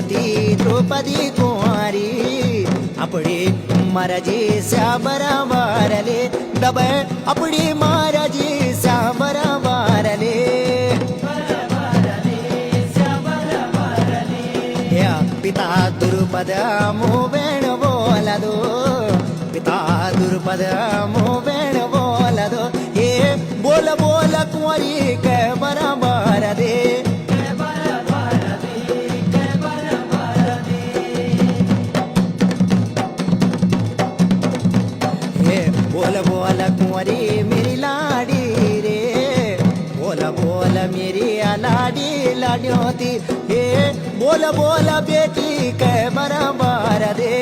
कुंती द्रौपदी कुंवारी अपडी महाराजी श्यामरा वारले दबे अपडी महाराजी श्यामरा वारले या पिता दुर्पद मोवेण बोलदो पिता दुर्पद मोवेण बोलदो हे बोल बोल कुंवारी के बराबर दे बोल बोल कुंवरी मेरी लाडी रे बोल बोल मेरी लाडी लाडी होती हे बोल बोल बेटी के बराबर दे